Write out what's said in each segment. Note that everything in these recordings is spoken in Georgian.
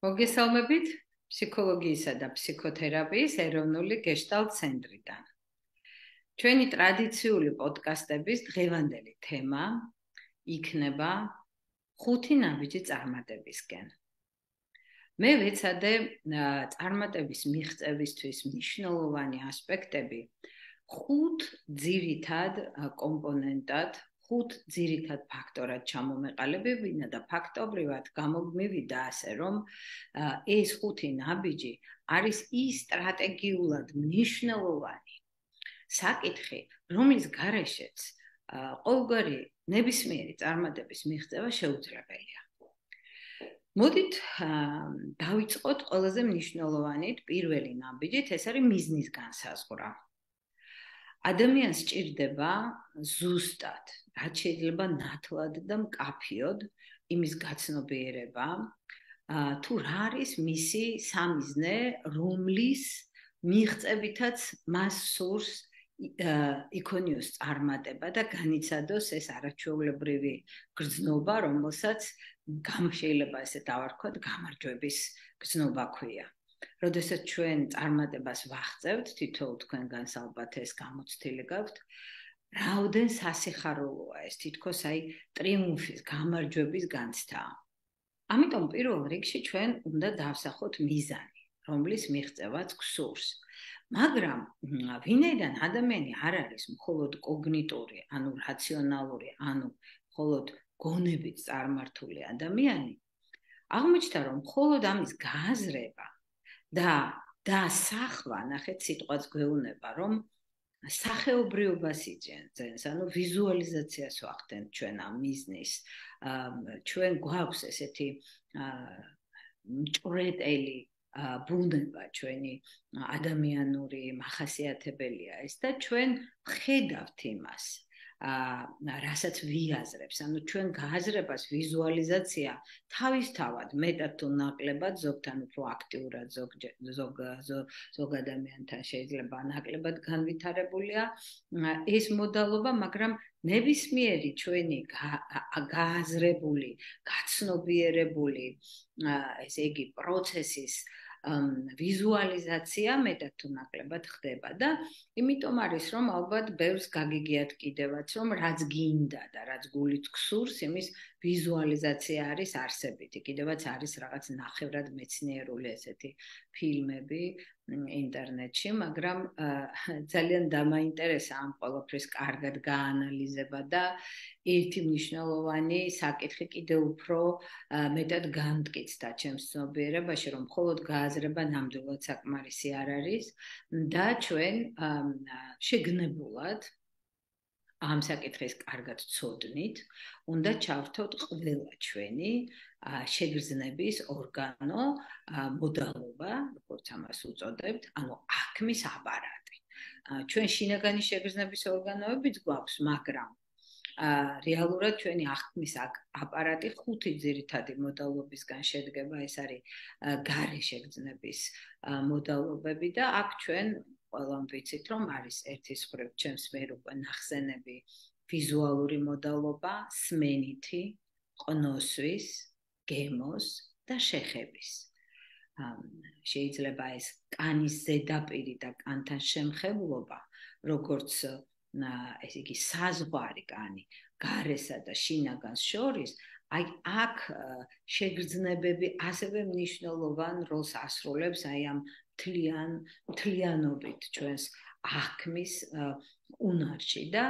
მოგესალმებით ფსიქოლოგიისა და ფსიქოთერაპიის ეროვნული გეშტალტ ცენტრიდან. ჩვენი ტრადიციული პოდკასტების დღევანდელი თემა იქნება 5 ნაბიჯი წარმატებისკენ. მე ვეცადე წარმატების მიღწევისთვის მნიშვნელოვანი ასპექტები 5 ძირითად კომპონენტად 5 ძირითად ფაქტორად ჩამომეყალიბებინა და ფაქტობრივად გამომივიდა ასე, რომ ეს 5 ნაბიჯი არის ის სტრატეგიულად მნიშვნელოვანი საკითხი, რომლის გარეშეც ყოველგვარი ნებისმიერი წარმატების მიღწევა შეუძლებელია. მოდით დავიწყოთ ყველაზე მნიშვნელოვანით პირველი ნაბიჯით, ეს არის მიზნის განსაზღვრა. ადამიანს სჭირდება ზუსტად, რაც შეიძლება ნათლად და მკაფიოდ იმის გაცნობიერება, თუ რა არის მისი სამიზნე, რომლის მიღწევითაც მას სურს იქონიოს წარმატება და განიცადოს ეს არაჩვეულებრივი გრძნობა, რომელსაც შეიძლება ესე დავარქვათ, გამარჯვების გრძნობა ქვია. როდესაც ჩვენ წარმატებას ვაღწევთ, თითოეულ თქვენგანს ალბათ ეს გამოცდილი გაქვთ, რაოდენ სასიხარულოა ეს, თითქოს ტრიუმფის, გამარჯვების განცდაა. ამიტომ პირველ რიგში ჩვენ უნდა დავსახოთ მიზანი, რომლის მიღწევაც გსურს. მაგრამ ვინაიდან ადამიანი არ არის მხოლოდ კოგნიტური, ანუ რაციონალური, ანუ მხოლოდ გონებით წარმართული ადამიანი, აღმოჩნდა, რომ მხოლოდ ამის გააზრება და დასახვა, ნახეთ, სიტყვაც გვეუბნება, რომ სახეობრიობას იძენს, ანუ ვიზუალიზაციას ვახდენთ ჩვენ ამ მიზნის. ჩვენ გვაქვს ესეთი მჭვრეტელი ბუნება, ჩვენი ადამიანური მახასიათებელია ეს და ჩვენ ვხედავთ იმას, რასაც ვიაზრებს, ანუ ჩვენ გააზრებას ვიზუალიზაცია თავისთავად მეტად თუ ნაკლებად, ზოგთან უფრო აქტიურად, ზოგ ადამიანთან შეიძლება ნაკლებად განვითარებულია ეს მოდალობა, მაგრამ ნებისმიერი ჩვენი გააზრებული, გაცნობიერებული, ესე იგი, პროცესის ვიზუალიზაცია მეტად თუ ნაკლებად ხდება და იმიტომ არის, რომ ალბათ ბევრს გაგიგიათ კიდევაც, რომ რაც გინდა და რაც გულით გსურს, იმის ვიზუალიზაცია არის არსებითი. კიდევაც არის რაღაც ნახევრად მეცნიერული ესეთი ფილმები ინტერნეტში, მაგრამ ძალიან დამაინტერესა ამ ყველაფრის კარგად გაანალიზება და ერთი მნიშვნელოვანი საკითხი კიდევ უფრო მეტად განმტკიცდა ჩემს ცნობიერებაში, რომ მხოლოდ გააზრება ნამდვილად საკმარისი არ არის და ჩვენ შეგნებულად ამ საკითხის კარგად ცოდნით, უნდა ჩავრთოთ ყველა ჩვენი შეგრძნების ორგანო, მოდალობა, როგორც ამას უწოდებთ, ანუ აქმის აპარატი. ჩვენ შინაგანი შეგრძნების ორგანოებიც გვაქვს, მაგრამ რეალურად ჩვენი აღქმის აპარატი 5 ძირითადი მოდალობისგან შედგება, ეს არის გარე შეგრძნების მოდალობები და აქ ჩვენ ყველამ ვიცით, რომ არის ერთის მხრივ ჩემს მიერ უკვე ნახსენები ვიზუალური მოდალობა, სმენითი, ყნოსვის, გემოს და შეხების. შეიძლება ეს კანის ზედაპირი და კანთან შემხებლობა, როგორც ესე იგი საზღვარი კანი გარესა და შინაგანს შორის, აქ შეგრძნებები ასევე მნიშვნელოვან როლს ასრულებს ამ მთლიანობით ჩვენს აღქმის უნარში და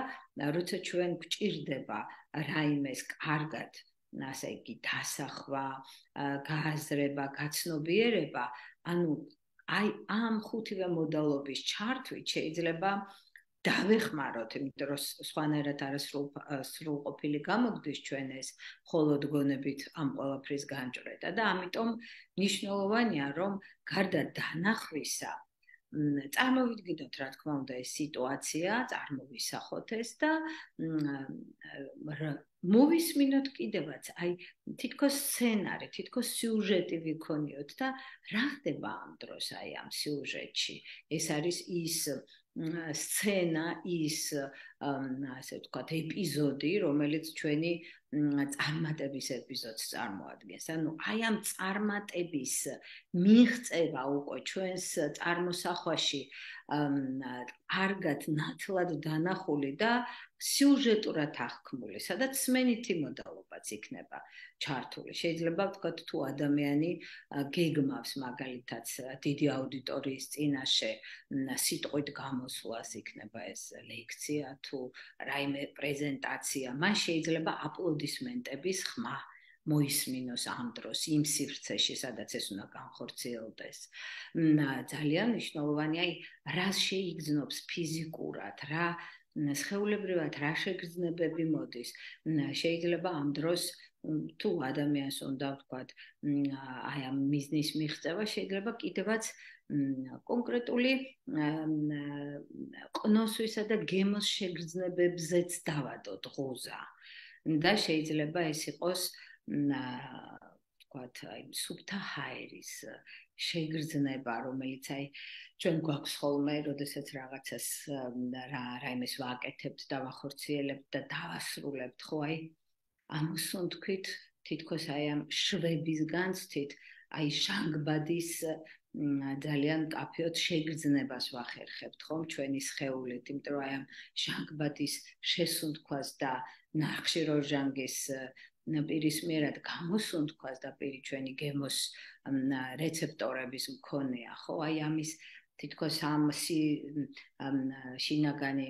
როცა ჩვენ გვჭირდება რაიმეს კარგად, ასე იგი, დასახვა, გააზრება, გაცნობიერება, ანუ ამ 5 მოდალობის ჩართვით შეიძლება დავეხმაროთ, იმიტომ რომ სხვანაირად არასრულყოფილი გამოგდის ჩვენ ეს მხოლოდ გონებით ამ ყველაფრის განჭვრეტა და ამიტომ მნიშვნელოვანია, რომ გარდა დანახვისა წარმოვიდგინოთ, რა თქმა უნდა, ეს სიტუაცია, წარმოვისახოთ ეს და მოვისმინოთ კიდევაც, თითქოს სცენარი, თითქოს სიუჟეტი ვიქონიოთ და რა ხდება ამ დროს ამ სიუჟეტში. ეს არის ის სცენა, ის ასე ვთქვათ, ეპიზოდი, რომელიც ჩვენი წარმატების ეპიზოდს წარმოადგენს. ანუ აი ამ წარმატების მიღწევა უკვე ჩვენს წარმოსახვაში კარგად ნათლად დანახული და სიუჟეტურად აღქმული, სადაც სმენითი მოდელობაც იქნება ჩართული. შეიძლება ვთქვათ, თუ ადამიანი გეგმავს მაგალითად დიდი აუდიტორიის წინაშე სიტყვით გამოსვლას, იქნება ეს ლექცია თუ რაიმე პრეზენტაცია, მან შეიძლება აპლოდისმენტების ხმა მოისმინოს ამ დროს იმ სივრცეში, სადაც ეს უნდა განხორციელდეს. ძალიან მნიშვნელოვანია, რა შეიგრძნობს ფიზიკურად, რა სხეულებრივად რა შეგრძნებები მოდის. შეიძლება ამ დროს თუ ადამიანს უნდა ვთქვათ, აი ამ მიზნის მიღწევა შეიძლება კიდევაც კონკრეტული ყნოსვისა და გემოს შეგრძნებებზეც დავადოთ ღუზა. და შეიძლება ეს იყოს ვთქვათ, აი სუფთა ჰაერის შეგრძნება, რომელიც აი ჩვენ გვაქვს ხოლმე, როდესაც რაღაცას რაიმეს ვაკეთებთ და ვახორციელებთ და დავასრულებთ, ხო აი ამოსუნთქვით თითქოს აი ამ შვების განცდით, აი ჟანგბადის ძალიან კაფეოთ შეგრძნებას ვახერხებთ ხომ ჩვენი სხეულით, იმიტომ რომ აი ამ ჟანგბადის შესუნთქვას და ნახშირორჟანგის პირისმიერად გამოსუნთქვას და პირი ჩვენი გემოს რეცეპტორების მქონეა, ხო? აი ამის თითქოს ამ შინაგანი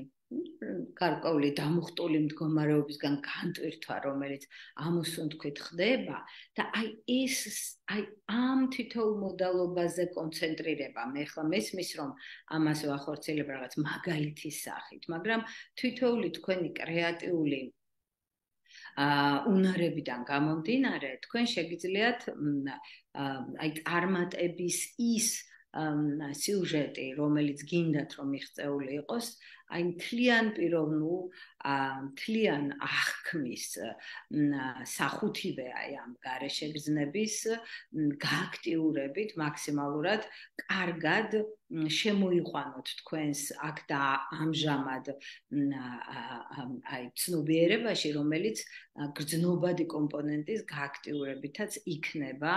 გარკვეული დამუხტული მდგომარეობისგან განტვირთვა, რომელიც ამოსუნთქვით ხდება და აი ამ თითოეულ მოდალობაზე კონცენტრირება. მე ახლა მესმის, რომ ამას ვახორციელებ რაღაც მაგალითის სახით, მაგრამ თითოეული თქვენი კრეატიული უნარებიდან გამომდინარე, თქვენ შეგიძლიათ აი წარმატების ის სიუჟეტი, რომელიც გინდათ რომ მიღწეული იყოს, აი მთლიან პიროვნულ, მთლიან აღქმის სახუთივე აი ამ გარეშეგრძნების გააქტიურებით მაქსიმალურად კარგად შემოიყვანოთ თქვენს აქ და ამჟამად აი ცნობიერებაში, რომელიც გრძნობადი კომპონენტის გააქტიურებითაც იქნება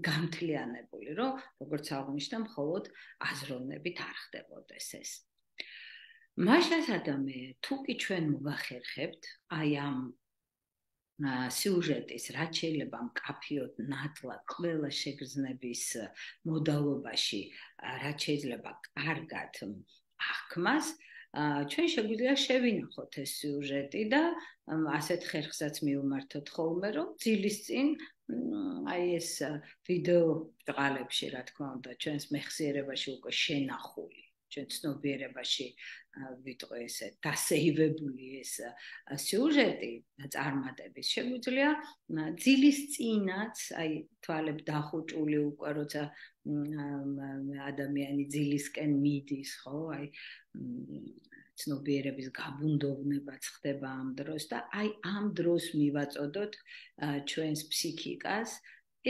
გამთლიანებული, რომ როგორც აღნიშნა, მხოლოდ აზროვნებით არ ხდებოდეს ეს. მაშასადამე, თუ კი ჩვენ მოვახერხებთ აი ამ სიუჟეტის, რაც შეიძლება მკაფიოდ ნათლად ყველა შეგრძნების მოდალობაში, რაც შეიძლება კარგად აღქმას, ჩვენ შეგვიძლია შევინახოთ ეს სიუჟეტი და ასეთ ხერხსაც მივმართოთ ხოლმე, რომ ძილის წინ აი ეს ვიდეო ბრწყალებში, რა თქმა უნდა, ჩვენს მეხსიერებაში უკვე შენახული, ჩვენ ცნობიერებაში ვიტყვი ესე დასეივებული ეს სიუჟეტი წარმატების შეგვიძლია ძილის წინაც, აი თვალებ დახუჭული უკვე, როცა ადამიანი ძილისკენ მიდის, ხო, აი ცნობიერების გაბუნდოვნებაც ხდება ამ დროს და აი ამ დროს მივაწოდოთ ჩვენს ფსიქიკას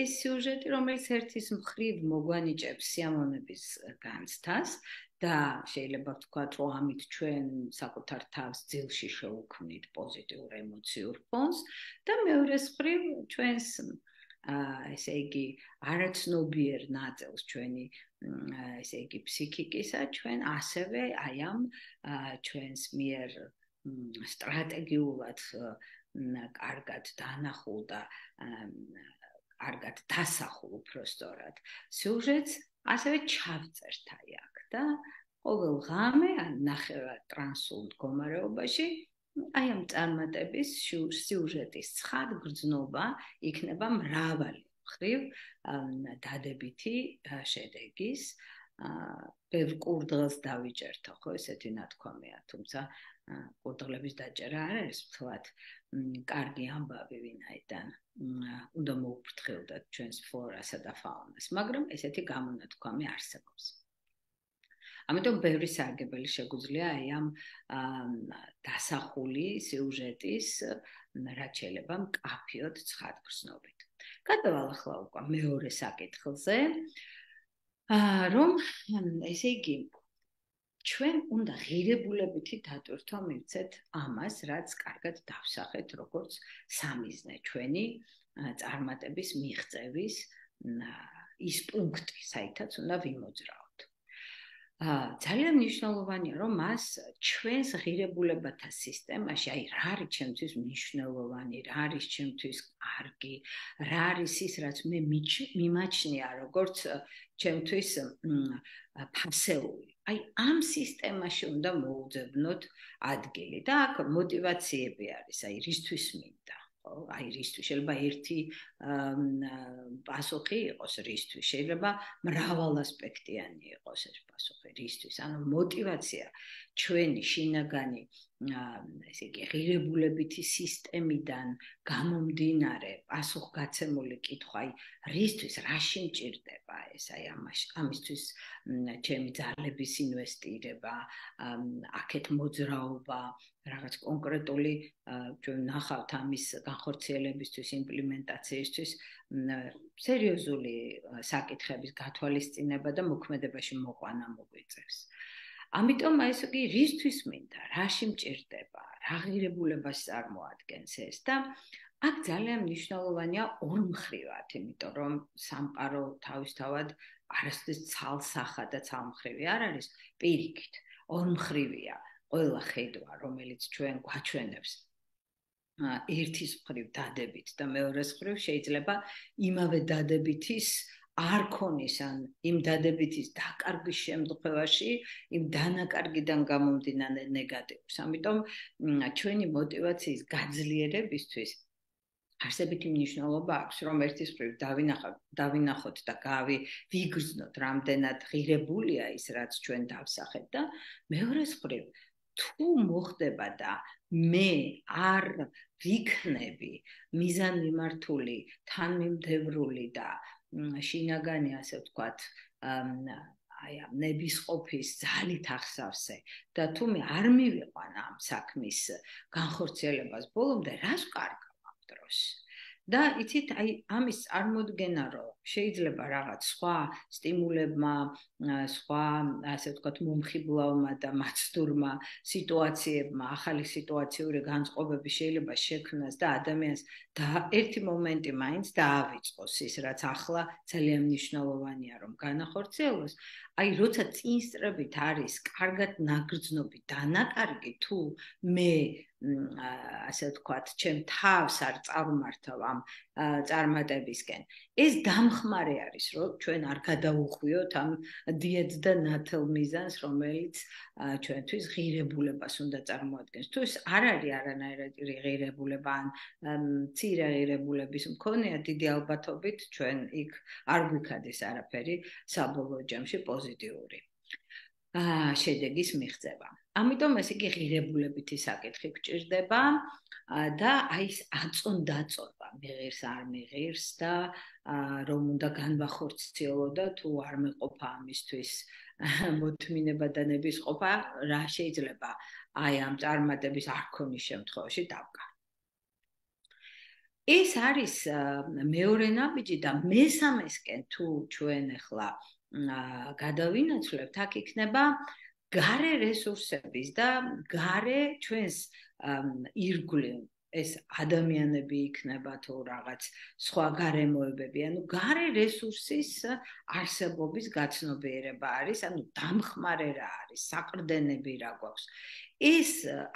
ეს სიუჟეტი, რომელიც ერთის მხრივ მოგვანიჭებს სიამოვნების განცდას და შეიძლება ვთქვათ, რომ ამით ჩვენ საკუთარ თავს ძილში შევუქმნით პოზიტიურ ემოციურ ფონს და მეორეს მხრივ ჩვენს ესე იგი არაცნობიერ ნაწილს ჩვენი ესე იგი ფსიქიკისა ჩვენ ასევე აი ამ ჩვენს მიერ სტრატეგიულად კარგად დანახულ და კარგად დასახულ უბრალოდ სიუჟეტს ასევე ჩავწერთ აი აქ და ყოველ ღამე ან ნახევრად ტრანსულ მდგომარეობაში აი ამ წარმატების სიუჟეტის ცხად გრძნობა იქნება მრავალი მხრივ დადებითი შედეგის ბევრ კურდღელს დავიჭერთო, ხო, ესეთი ნათქვამია, თუმცა კურდღლების დაჭერა არ არის მთლად კარგი ამბავი, ვინაიდან უნდა მოუფრთხილდეთ ჩვენს ფლორასა და ფაუნას, მაგრამ ესეთი გამონათქვამი არსებობს. ამიტომ ბევრი სარგებელი შეგვიძლია აი ამ დასახული სიუჟეტის, რაც შეიძლება მკაფიოდ ცხადგრძნობით. გადავალ ახლა უკვე მეორე საკითხზე, რომ ესე იგი ჩვენ უნდა ღირებულებითი დატვირთვა მივცეთ ამას, რაც კარგად დავსახეთ, როგორც სამიზნე ჩვენი წარმატების მიღწევის ის პუნქტი, საითაც უნდა ვიმოძრაოთ. ძალიან მნიშვნელოვანია, რომ მას ჩვენს ღირებულებათა სისტემაში, აი რა არის ჩემთვის მნიშვნელოვანი, რა არის ჩემთვის კარგი, რა არის ის, რაც მე მიმაჩნია როგორც ჩემთვის ფასეული. აი ამ სისტემაში უნდა მოუძებნოთ ადგილი და აქ мотиваციები არის, აი რისთვის მინდა. აი რისთვის შეიძლება ერთი პასუხი იყოს რისთვის, შეიძლება მრავალასპექტიანი იყოს ეს პასუხი რისთვის, ანუ мотиваცია ჩვენი შინაგანი ესე იგი ღირებულებითი სისტემიდან გამომდინარე პასუხგაცემული კითხვა, აი რისთვის, რაში მჭირდება ეს, აი ამისთვის ჩემი ძალების ინვესტირება, აქეთ მოძრაობა, რაღაც კონკრეტული ჩვენ ნახავთ ამის განხორციელებისთვის, იმპლემენტაციისთვის სერიოზული საკითხების გათვალისწინება და მოქმედებაში მოყვანა მოგვიწევს. ამიტომ ეს იგი რისთვის მინდა, რაში მჭირდება, რა ღირებულებას წარმოადგენს ეს და აქ ძალიან მნიშვნელოვანია ორმხრივად, იმიტომ რომ სამყარო თავისთავად არასდროს ცალსახა და ცალმხრივი არ არის, პირიქით, ორმხრივია. ყველა ხედვა, რომელიც ჩვენ გვაჩვენებს ერთის მხრივ დადებით და მეორეს მხრივ შეიძლება იმავე დადებითის არ ქონის ან იმ დადებითის დაკარგვის შემთხვევაში იმ დანაკარგიდან გამომდინარე ნეგატივს. ამიტომ ჩვენი мотиваციის გაძლიერებისთვის არსებითი მნიშვნელობა აქვს, რომ ერთის მხრივ დავინახოთ და ვიგრძნოთ, რამდენად ღირებულია ის, რაც ჩვენ დავსახეთ და მეორეს მხრივ თუ მოხდება და მე არ ვიქნები მიზანმიმართული, თანმიმდევრული და შინაგანი, ასე ვთქვათ, აი ამ ნებისყოფის ძალით ახსავსე და თუ მე არ მივიყვან ამ საქმის განხორციელებას ბოლომდე, რას ვკარგავ ამ დროს? და იცით, აი ამის წარმოდგენა, რომ შეიძლება რაღაც სხვა სტიმულებმა, სხვა, ასე ვთქვათ, მომხიბლავმა და მაცდურმა სიტუაციებმა, ახალი სიტუაციური განწყობები შეიძლება შექმნას და ადამიანს და ერთი მომენტი მაინც დაავიწყოს ის, რაც ახლა ძალიან მნიშვნელოვანია, რომ განახორციელოს. აი, როცა წინსწრებით არის კარგად ნაგრძნობი დანაკარგი, თუ მე ასე ვთქვათ, ჩემ თავს არ წარმართავ ამ წარმატებისკენ. ეს დამხმარე არის, რომ ჩვენ არ გადავუხვიოთ ამ დიეტ და ნათელ მიზანს, რომელიც ჩვენთვის ღირებულებას უნდა წარმოადგენს. თუ ეს არ არის არანაირი ღირებულება ან მცირე ღირებულების მქონეა, დიდი ალბათობით ჩვენ იქ არ გვიქადეს არაფერი საბოლოო ჯამში პოზიტიური შედეგის მიღწევა. ამიტომ ეს იგი ღირებულებითი საკითხი გჭირდება და აი ეს აწონ-დაწონა მიღირს არ მიღირს და რომ უნდა განვახორციელო და თუ არ მეყოფა ამისთვის მოთმინება და ნებისყოფა, რა შეიძლება აი ამ წარმატების არ ქონის შემთხვევაში დავკარგო. ეს არის მეორე ნაბიჯი და მესამესკენ თუ ჩვენ ახლა გადავინაცვლებთ, აქ იქნება გარე რესურსების და გარე ჩვენს ირგვლივ ეს ადამიანები იქნება თუ რაღაც სხვა გარემოებები, ანუ გარე რესურსის არსებობის გაცნობიერება არის, ანუ დამხმარე რა არის, საყრდენები რა გვაქვს. ეს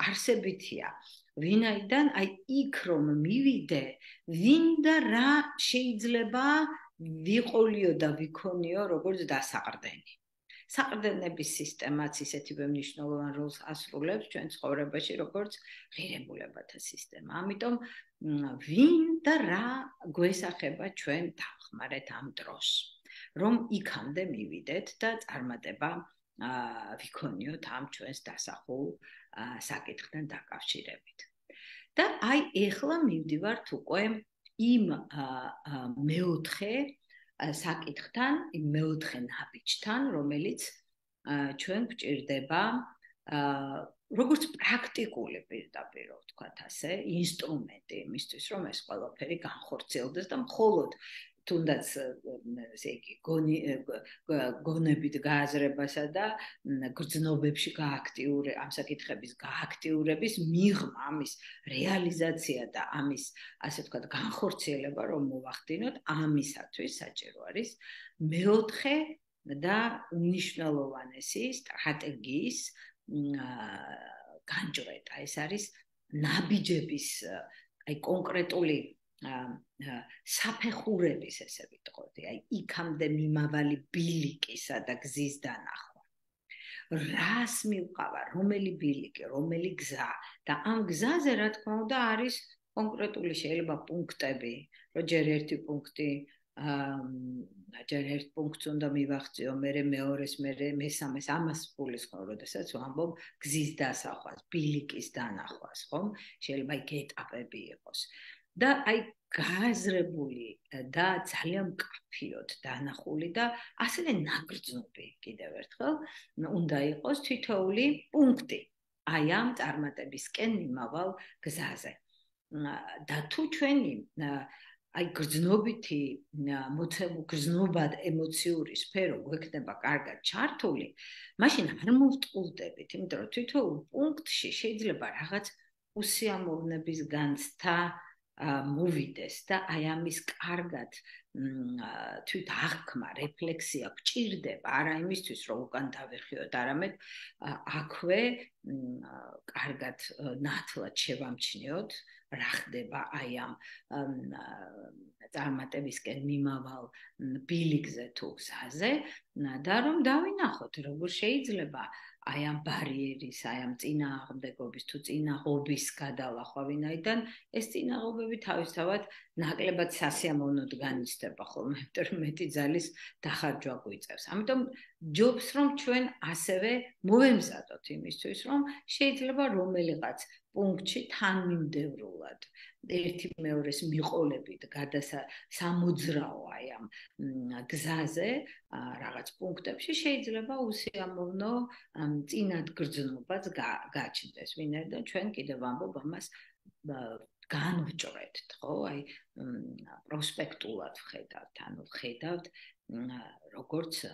არსებითია, ვინაიდან აი იქ რომ მივიდე, ვინ და რა შეიძლება ვიყოლიო და ვიქონიო როგორც დასაყრდენი. საყრდენების სისტემაც ისეთივე მნიშვნელოვან როლს ასრულებს ჩვენ ცხოვრებაში, როგორც ღირებულებათა სისტემა. ამიტომ ვინ და რა გვესახება ჩვენ დავხმარეთ ამ დროს, რომ იქამდე მივიდეთ და წარმატება ვიქონიოთ ამ ჩვენს დასახულ საკითხთან დაკავშირებით. და აი ეხლა მივდივართ უკვე იმ მეოთხე საკითხთან, იმ მეოთხე ნაბიჯთან, რომელიც ჩვენ გვჭირდება როგორც პრაქტიკული პირდაპირ ვთქვათ ასე, ინსტრუმენტი იმისთვის, რომ ეს ყველაფერი განხორციელდეს და მხოლოდ თუნდაც ესე იგი გონებით გააზრებასა და გრძნობებში ამ საკითხების გააქტიურების მიღმა, ამის რეალიზაცია და ამის ასე ვთქვათ განხორციელება რომ მოვახდინოთ, ამისათვის საჭირო არის მეოთხე და უმნიშვნელოვანესი სტრატეგიის განჭრეტა. ეს არის ნაბიჯების აი კონკრეტული საფეხურების ესე ვიტყოდი, აი იქამდე მიმავალი ბილიკისა და გზის დანახვა. რას მივყავა, რომელი ბილიკი, რომელი გზა და ამ გზაზე რა თქმა უნდა არის კონკრეტული შეიძლება პუნქტები, რომ ჯერ ერთი პუნქტი ჯერ ერთ პუნქტს უნდა მივახციო, მერე მეორეს, მერე მესამეს, ამას გულისხმობ, როდესაც ვამბობ გზის დასახვას, ბილიკის დანახვას, ხომ? შეიძლება იქ ეტაპები იყოს. და აი გააზრებული და ძალიან მკაფიოდ დანახული და ასევე ნაგრძნობი კიდევ ერთხელ უნდა იყოს თითოეული პუნქტი აი ამ წარმატებისკენ მიმავალ გზაზე. და თუ ჩვენი აი გრძნობითი გრძნობად ემოციური სფერო გვექნება კარგად ჩართული, მაშინ არ მოვტყუდებით, იმიტომ რომ თითოეულ პუნქტში შეიძლება რაღაც უსიამოვნების განცდა მოვიდეს და აი ამის კარგად თვით აღქმა, რეფლექსია გჭირდება, არა იმისთვის, რომ უკან დავიხიოთ, არამედ აქვე კარგად ნათლად შევამჩნიოთ, რა ხდება აი ამ წარმატებისკენ მიმავალ ბილიკზე თუ გზაზე და რომ დავინახოთ, როგორ შეიძლება აი ამ ბარიერის, აი ამ წინააღმდეგობის თუ წინაღობის გადალახვა, ვინაიდან ეს წინაღობები თავისთავად ნაკლებად სასიამოვნოდ განიცდება ხოლმე, იმიტომ რომ მეტი ძალის დახარჯვა გვიწევს. ამიტომ ჯობს რომ ჩვენ ასევე მოვემზადოთ იმისთვის, რომ შეიძლება რომელიღაც პუნქტში თანმიმდევრულად ერთი მეორეს მიყოლებით სამოძრაო აი ამ გზაზე რაღაც პუნქტებში შეიძლება უსიამოვნო წინად გრძნობაც გაჩნდეს, ვინაიდან ჩვენ კიდევ ვამბობ ამას განვჭრეთ, ხო? აი პროსპექტულად ვხედავთ, ანუ ვხედავთ როგორც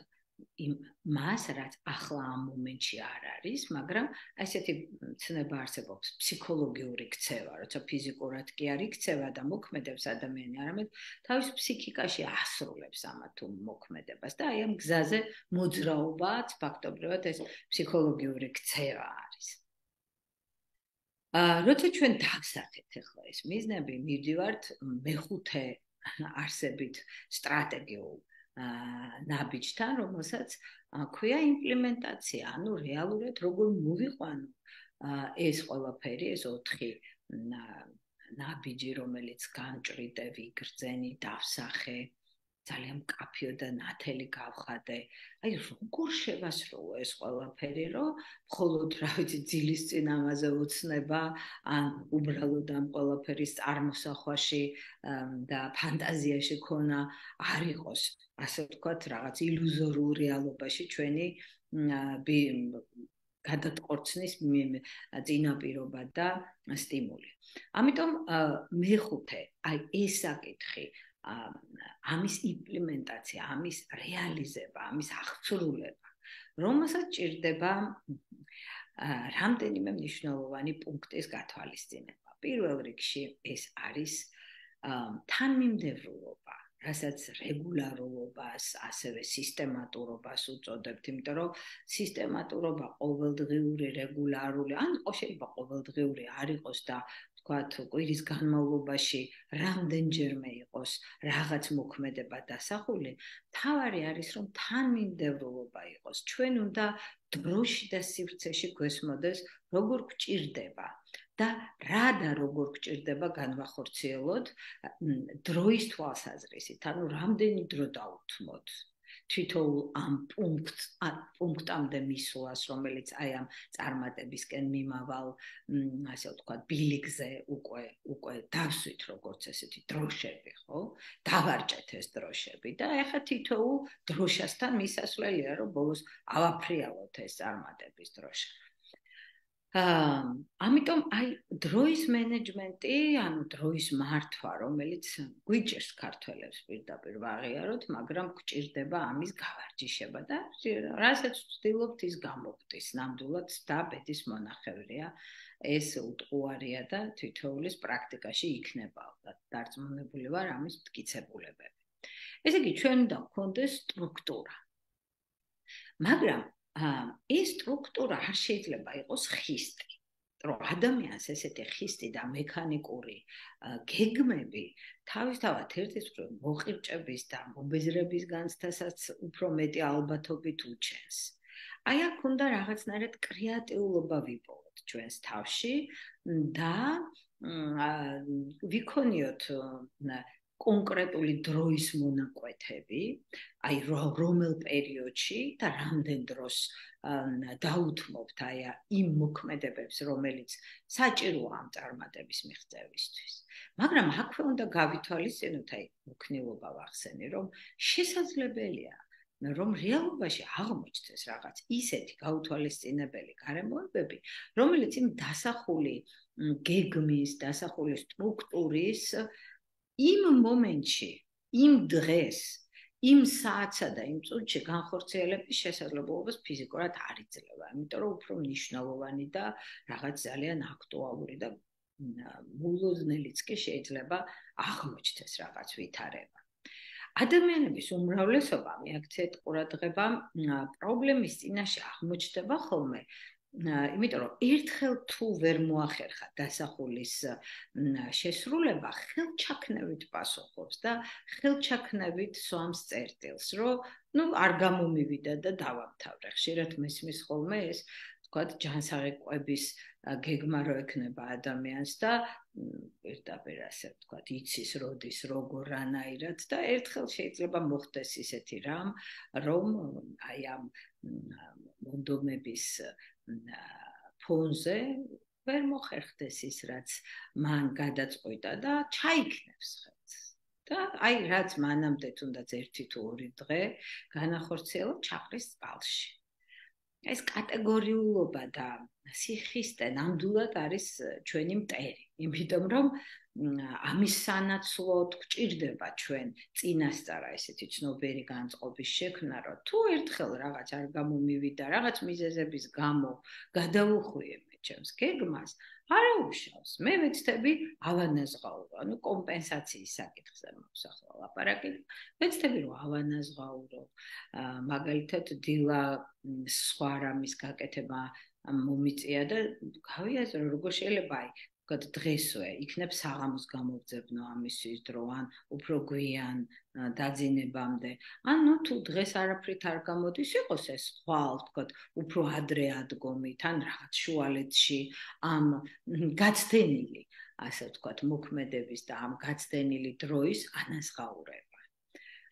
მას, რაც ახლა ამ მომენტში არ არის, მაგრამ ესეთი ცნება არსებობს ფსიქოლოგიური ქცევა, როცა ფიზიკურად კი არ იქცევა და მოქმედებს ადამიანი, არამედ თავის ფსიქიკაში ასრულებს ამა თუ მოქმედებას და აი ამ გზაზე მოძრაობაც ფაქტობრივად ეს ფსიქოლოგიური ქცევა არის. როცა ჩვენ დავსახეთ ახლა ეს მიზნები, მივდივართ მეხუთე არსებით სტრატეგიულ ნაბიჯთან, რომელსაც ქვია იმპლემენტაცია, ანუ რეალურად როგორ მოვიყვანო ეს ყველაფერი, ეს 4 ნაბიჯი, რომელიც განჭრიდე, ვიგრძენი, დავსახე, ძალიან მკაფიო და ნათელი გავხადე. აი როგორ შევასრულო ეს ყველაფერი, რომ მხოლოდ რა ვიცი ძილის წინ ამაზე ოცნება, ან უბრალოდ ამ ყველაფერის წარმოსახვაში და ფანტაზიაში ქონა არ იყოს, ასე ვთქვათ, რაღაც ილუზორულ რეალობაში ჩვენი გადატყორცნის წინაპირობა და სტიმული. ამიტომ მეხუთე, აი ეს საკითხი ამის იმპლემენტაცია, ამის რეალიზება, ამის აღწრულება, რომელსაც ჭირდება რამდენიმე მნიშვნელოვანი პუნქტის გათვალისწინება. პირველ რიგში ეს არის თანმიმდევრულობა, რასაც რეგულარულობას, ასევე სისტემატურობას უწოდებთ, იმიტომ რომ სისტემატურობა ყოველდღიური, რეგულარული, ან შეიძლება ყოველდღიური არ იყოს და ვთქვათ, კვირის განმავლობაში რამდენჯერმე იყოს რაღაც მოქმედება დასახული, თავარი არის, რომ თანმიმდევრულობა იყოს. ჩვენ უნდა დროში და სივრცეში გვესმოდეს, როგორ გვჭირდება და რა და როგორ გვჭირდება განვახორციელოთ დროის თვალსაზრისით, ანუ რამდენი დრო დავუთმოთ თითოეულ ამ პუნქტამდე მისვლას, რომელიც აი ამ წარმატებისკენ მიმავალ, ასე ვთქვათ, ბილიკზე უკვე დავსვით როგორც ესეთი დროშები, ხო? დავარჭეთ ეს დროშები და ეხლა თითოეულ დროშასთან მისასვლელია, რომ ბოლოს ავაფრიალოთ ეს წარმატების დროშა. ამიტომ აი დროის მენეჯმენტი, ანუ დროის მართვა, რომელიც გვიჭერს ქართველებს პირდაპირ ვაღიაროთ, მაგრამ გვჭირდება ამის გავარჯიშება და რასაც ვცდილობთ ის გამოვხდის. ნამდვილად და ბედის მონახევრია ეს უტყუარია და თითოეულის პრაქტიკაში იქნება დარწმუნებული ვარ ამის მტკიცებულებები. ესე იგი, ჩვენ უნდა გვქონდეს სტრუქტურა. მაგრამ ეს სტრუქტურა არ შეიძლება იყოს ხისტი. რომ ადამიანს ესეთი ხისტი და მექანიკური გეგმები თავისთავად ერთის მხრივ მოყირჭების და მობეზრების განცდასაც უფრო მეტი ალბათობით უჩენს. აი აქ უნდა რაღაცნაირად კრეატიულობა ვიპოვოთ ჩვენს თავში და ვიქონიოთ კონკრეტული დროის მონაკვეთები, აი რომელ პერიოდში და რამდენ დროს დაუთმობთ აი იმ მოქმედებებს, რომელიც საჭიროა ამ წარმატების მიღწევისთვის. მაგრამ აქვე უნდა გავითვალისწინოთ, აი მოქნილობა ვახსენე, რომ შესაძლებელია რომ რეალობაში აღმოჩნდეს რაღაც ისეთი გაუთვალისწინებელი გარემოებები, რომელიც იმ დასახული გეგმის, დასახული სტრუქტურის იმ მომენტში, იმ დღეს, იმ საათსა და იმ წუთში განხორციელების შესაძლებლობას ფიზიკურად არ იძლევა, იმიტომ რომ უფრო მნიშვნელოვანი და რაღაც ძალიან აქტუალური და მულოდნელიც კი შეიძლება აღმოჩნდეს რაღაც ვითარება. ადამიანების უმრავლესობა მიაქციეთ ყურადღება პრობლემის წინაშე აღმოჩნდება ხოლმე, იმიტომ რომ ერთხელ თუ ვერ მოახერხა დასახულის შესრულება, ხელჩაქნევით პასუხობს და ხელჩაქნევით სვამს წერტილს, რომ არ გამომივიდა და დავამთავრე. ხშირად მესმის ხოლმე ეს თქვათ ჯანსაღი გეგმა რო ექნება ადამიანს და პირდაპირ ასე თქვათ იცის როდის როგორ რანაირად და ერთხელ შეიძლება მოხდეს ისეთი რამ, რომ აი ამ მონდომების ფონზე ვერ მოხერხდეს ის, რაც მან გადაწყვიტა და ჩაიქნევს ხელს. და აი რაც მანამდე თუნდაც 1 თუ 2 დღე განახორციელა ჩაყრის წყალში. ეს კატეგორიულობა და სიხისტე ნამდვილად არის ჩვენი მტერი, იმიტომ რომ ამის სანაცვლოდ გვჭირდება ჩვენ წინასწარა ესეთი ცნობერი განწყობის შექმნა, რომ თუ ერთხელ რაღაც არ გამომივიდა, რაღაც მიზეზების გამო გადავუხვიე ჩემს გეგმას, არაუშავს. მე ვეცდები ავანაზღაურო, ანუ კომპენსაციის საკითხზე მოვსახლა ლაპარაკი. ვეცდები რომ ავანაზღაურო, მაგალითად დილა სხვა რამის გაკეთება მომიწია და გავიაზრო როგორ შეიძლება აი დღესვე იქნებ საღამოს გამოვძებნო ამისთვის დრო ან უფრო გვიან დაძინებამდე. ანუ თუ დღეს არაფრით არ გამოდის, იყოს ეს ხვალ, ვთქვათ, უფრო ადრე ადგომით ან რაღაც შუალედში ამ გაცდენილი, ასე ვთქვათ, მოქმედების და ამ გაცდენილი დროის ანაზღაურება.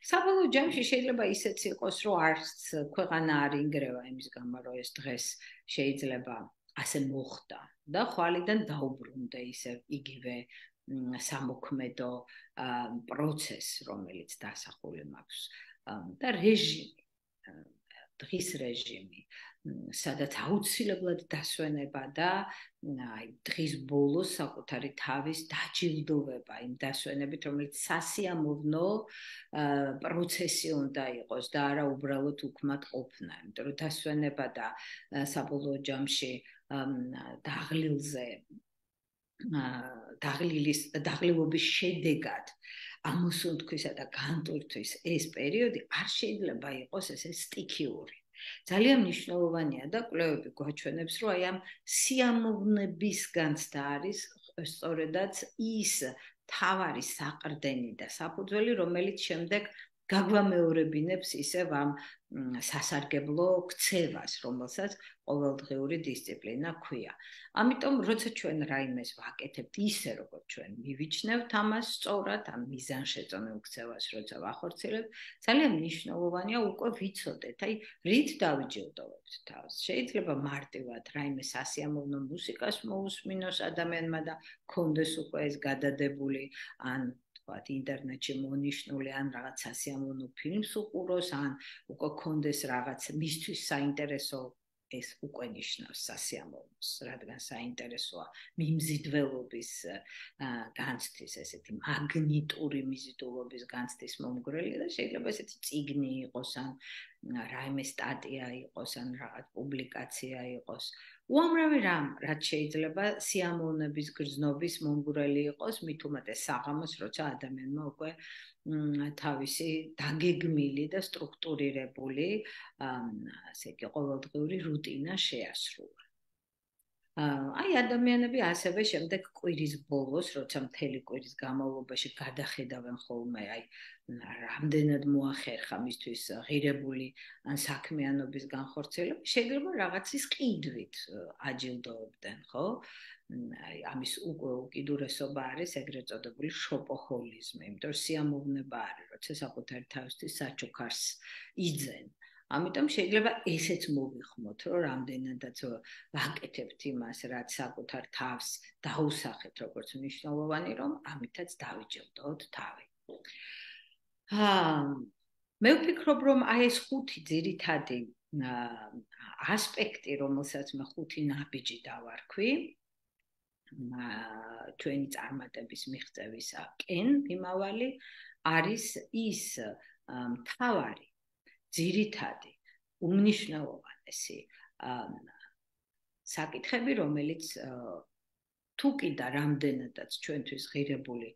საბოლოო ჯამში შეიძლება ისეც იყოს, რომ არც ქვეყანა არ ინგრევა იმის გამო, რომ ეს დღეს შეიძლება ასე მოხდა და ხვალიდან დაუბრუნდა ისე იგივე სამოქმედო პროცესი, რომელიც დასახული მაქვს და რეჟიმი, დღის რეჟიმი, სადაც აუცილებლად დასვენება და აი დღის ბოლოს საკუთარი თავის დაჯილდოვება იმ დასვენებით, რომელიც სასიამოვნო პროცესი უნდა იყოს და არა უბრალოდ უკმად ყოფნა, იმიტომ რომ დასვენება და საბოლოო ჯამში დაღლილობის შედეგად ამოსუნთქვისა და განტვირთვის ეს პერიოდი არ შეიძლება იყოს ესე სტიქიური. ძალიან მნიშვნელოვანია და კვლევები გვაჩვენებს, რომ აი ამ სიამოვნების განცდა არის სწორედაც ის თავარი საყრდენი და საფუძველი, რომელიც შემდეგ გაგვამეორებინებს ისევ ამ სასარგებლო ქცევას, რომელსაც ყოველდღიური დისციპლინა ქვია. ამიტომ, როცა ჩვენ რაიმეს ვაკეთებთ ისე, როგორც ჩვენ მივიჩნევთ ამას სწორად, ამ მიზანშეწონილ ქცევას, როცა ვახორციელებთ, ძალიან მნიშვნელოვანია უკვე ვიცოდეთ, აი, რით დავიჯილდოვებთ თავს. შეიძლება მარტივად რაიმე სასიამოვნო მუსიკას მოусმინოს ადამიანმა და ქონდეს უკვე ეს გადადებული, ან ინტერნეტში მონიშნული ან რაღაც სასიამოვნო ფილმს უყუროს, ან უკვე ქონდეს რაღაც მისთვის საინტერესო ეს უკვე ნიშნავს სასიამოვნოს, რადგან საინტერესოა მიმზიდველობის განცდის, ესეთი მაგნიტური მიზიდულობის განცდის მომგვრელი და შეიძლება ესეთი წიგნი იყოს, ან რაიმე სტატია იყოს, ან რაღაც პუბლიკაცია იყოს. უამრავი რამ, რაც შეიძლება სიამოვნების გრძნობის მომგვრელი იყოს, მით უმეტეს საღამოს, როცა ადამიანმა უკვე თავისი დაგეგმილი და სტრუქტურირებული ასე იგი ყოველდღიური რუტინა შეასრულა. აი ადამიანები ასევე შემდეგ კვირის ბოლოს, როცა მთელი კვირის განმავლობაში გადახედავენ ხოლმე, აი რამდენად მოახერხა მისთვის ღირებული ან საქმიანობის განხორციელება, შეიძლება რაღაცის ყიდვით აჯილდოებდნენ, ხო? აი ამის უკიდურესობა არის ეგრეთ წოდებული შოპოჰოლიზმი, იმიტომ რომ სიამოვნება არის, როცა საკუთარი თავისთვის საჩუქარს იძენ. ამიტომ შეიძლება ესეც მოვიხმოთ, რომ რამდენადაც ვაკეთებთ იმას, რაც საკუთარ თავს დაუსახეთ, როგორც მნიშვნელოვანი, რომ ამითაც დავიჯილდოთ თავი. მე ვფიქრობ, რომ აი ეს ხუთი ძირითადი ასპექტი, რომელსაც მე ხუთი ნაბიჯი დავარქვი, ჩვენი წარმატების მიღწევისაკენ მიმავალი არის ის მთავარი ძირითადი უმნიშვნელოვანესი საკითხები, რომელიც თუკი და რამდენადაც ჩვენთვის ღირებული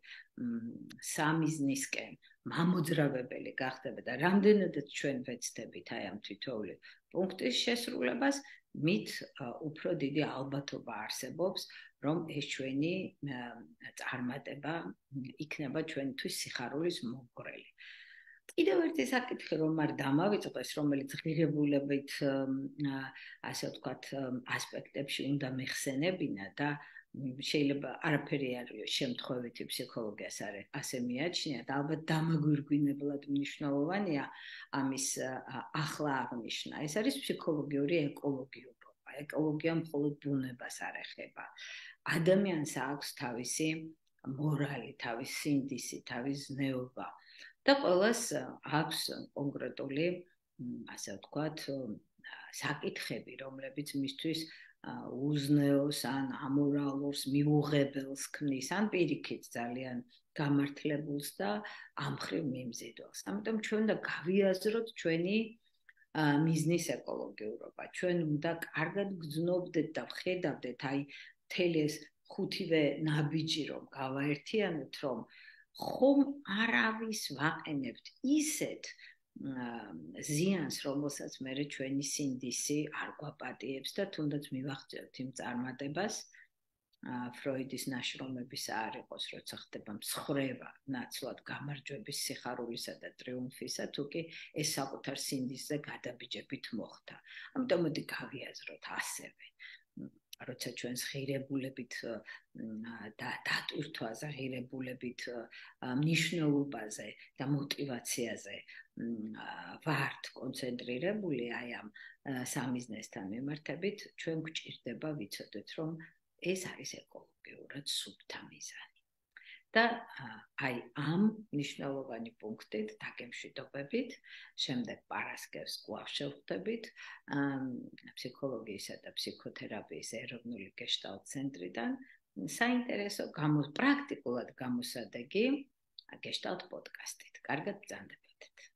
სამიზნისკენ მამოძრავებელი გახდება და რამდენადაც ჩვენ ვეცდებით აი ამ თითოეული პუნქტის შესრულებას, მით უფრო დიდი ალბათობა არსებობს, რომ ეს ჩვენი წარმატება იქნება ჩვენთვის სიხარულის მომგვრელი. კიდევ ერთი საკითხი რომ არ დამავიწყდეს, რომელიც ღირებულებით ასე ვთქვათ ასპექტებში უნდა მეხსენებინა და შეიძლება არაფერი არ იყოს შემთხვევითი ფსიქოლოგიას ასე მიაჩნიათ, ალბათ დამაგვირგვინებლად მნიშვნელოვანია ამის ახლა აღნიშვნა. ეს არის ფსიქოლოგიური ეკოლოგიურობა. ეკოლოგია მხოლოდ ბუნებას არ ეხება. ადამიანს აქვს თავისი მორალი, თავისი სინდისი, თავისი ზნეობა. და ყველას აქვს კონკრეტული, ასე ვთქვათ, საკითხები, რომლებიც მისთვის უზნეოს ან ამორალურს მიუღებელს ქმნის, ან პირიქით ძალიან გამართლებულს და ამხრივ მიმზიდველს. ამიტომ ჩვენ უნდა გავიაზროთ ჩვენი მიზნის ეკოლოგიურობა. ჩვენ უნდა კარგად გრძნობდეთ და ვხედავდეთ აი მთელი ეს ხუთივე ნაბიჯი რომ გავაერთიანოთ, რომ ხომ არავის ვაყენებთ ისეთ ზიანს, რომელსაც მე ჩვენი სინდისი არ გვაპატიებს და თუნდაც მივახციოთ იმ წარმატებას. ფროიდის ნაშრომების არ იყოს, როცა ხდება მსხრევა ნაცვლად გამარჯვების სიხარულისა და ტრიუმფისა, თუკი ეს საკუთარ სინდისზე გადაბიჯებით მოხდა. ამიტომ მოდი გავიაზროთ ასევე. როცა ჩვენს ღირებულებით და დატვირთვაზე, ღირებულებით მნიშვნელობაზე და мотиваციაზე ვართ კონცენტრირებული აი ამ სამიზნესთან მიმართებით, ჩვენ გვჭირდება ვიცოდეთ, რომ ეს არის ეკოლოგიურად სუფთა მიზანი. და აი ამ მნიშვნელოვანი პუნქტით დაგემშვიდობებით, შემდეგ პარასკევს კვლავ შევხვდებით ფსიქოლოგიისა და ფსიქოთერაპიის ეროვნული გეშტალტ ცენტრიდან საინტერესო პრაქტიკულად გამოსადეგი გეშტალტ პოდკასტით. კარგად ბრძანდებოდეთ.